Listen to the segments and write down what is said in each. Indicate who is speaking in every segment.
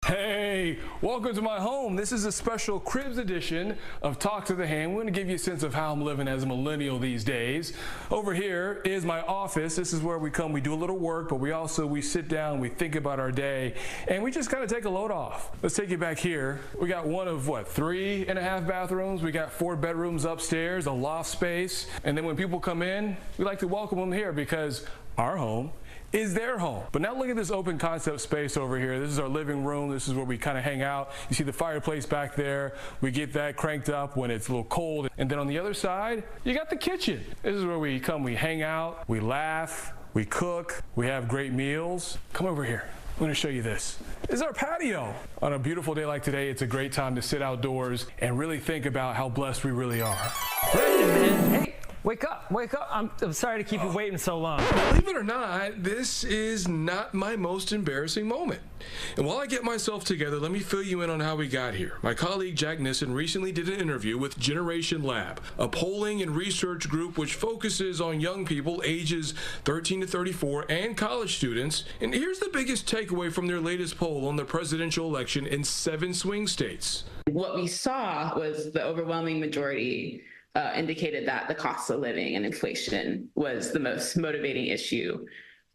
Speaker 1: Hey, welcome to my home. This is a special Cribs edition of Talk to the Hand. We're going to give you a sense of how I'm living as a millennial these days. Over here is my office. This is where we come. We do a little work, but we sit down, we think about our day, and we just kind of take a load off. Let's take you back here. We got one of, 3.5 bathrooms. We got 4 bedrooms upstairs, a loft space. And then when people come in, we like to welcome them here because our home is their home. But now look at this open concept space over here. This is our living room. This is where we kind of hang out. You see the fireplace back there. We get that cranked up when it's a little cold. And then on the other side, you got the kitchen. This is where we come, we hang out, we laugh, we cook, we have great meals. Come over here. I'm going to show you this. This is our patio. On a beautiful day like today, it's a great time to sit outdoors and really think about how blessed we really are.
Speaker 2: Wait a minute. Hey. Wake up, wake up. I'm sorry to keep you waiting so long.
Speaker 1: Believe it or not, this is not my most embarrassing moment. And while I get myself together, let me fill you in on how we got here. My colleague Jack Nissen recently did an interview with Generation Lab, a polling and research group which focuses on young people ages 13 to 34 and college students. And here's the biggest takeaway from their latest poll on the presidential election in 7 swing states.
Speaker 3: What we saw was the overwhelming majority indicated that the cost of living and inflation was the most motivating issue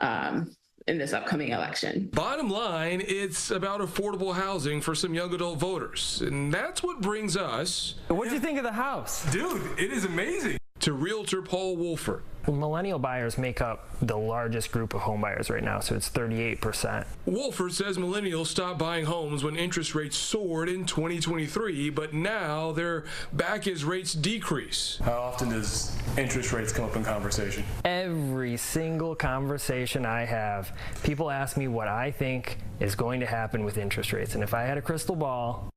Speaker 3: in this upcoming election.
Speaker 1: Bottom line, it's about affordable housing for some young adult voters. And that's what brings us...
Speaker 2: What do you think of the house?
Speaker 1: Dude, it is amazing. To Realtor Paul Wolford.
Speaker 2: Millennial buyers make up the largest group of home buyers right now, so it's 38%.
Speaker 1: Wolford says millennials stopped buying homes when interest rates soared in 2023, but now they're back as rates decrease. How often does interest rates come up in conversation?
Speaker 2: Every single conversation I have, people ask me what I think is going to happen with interest rates, and if I had a crystal ball,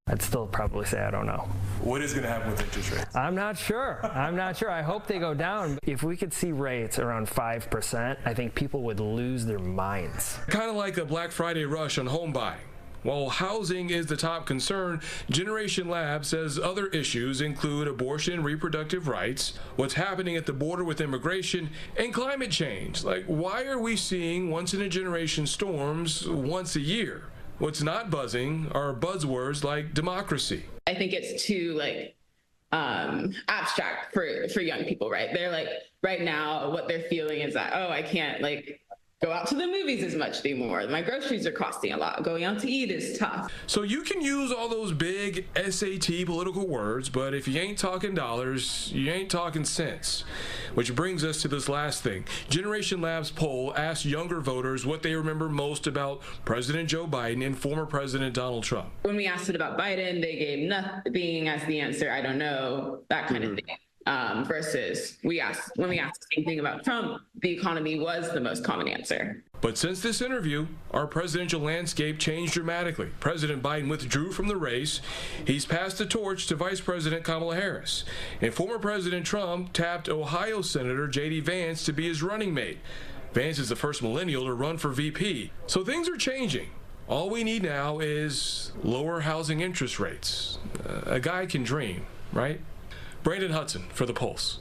Speaker 2: I'd still probably say I don't know.
Speaker 1: What is going to happen with interest rates?
Speaker 2: I'm not sure. I hope they go down. If we could see rates around 5%, I think people would lose their minds.
Speaker 1: Kind of like a Black Friday rush on home buying. While housing is the top concern, Generation Lab says other issues include abortion and reproductive rights, what's happening at the border with immigration, and climate change. Like, why are we seeing once-in-a-generation storms once a year? What's not buzzing are buzzwords like democracy.
Speaker 3: I think it's too abstract for young people, right? They're like, right now, what they're feeling is that, oh, I can't go out to the movies as much anymore. My groceries are costing a lot. Going out to eat is tough.
Speaker 1: So you can use all those big SAT political words, but if you ain't talking dollars, you ain't talking cents. Which brings us to this last thing. Generation Lab's poll asked younger voters what they remember most about President Joe Biden and former President Donald Trump.
Speaker 3: When we asked it about Biden, they gave nothing as the answer, I don't know, that kind of thing. Versus when we asked the same thing about Trump, the economy was the most common answer.
Speaker 1: But since this interview, our presidential landscape changed dramatically. President Biden withdrew from the race. He's passed the torch to Vice President Kamala Harris. And former President Trump tapped Ohio Senator J.D. Vance to be his running mate. Vance is the first millennial to run for VP. So things are changing. All we need now is lower housing interest rates. A guy can dream, right? Brandon Hudson for The Pulse.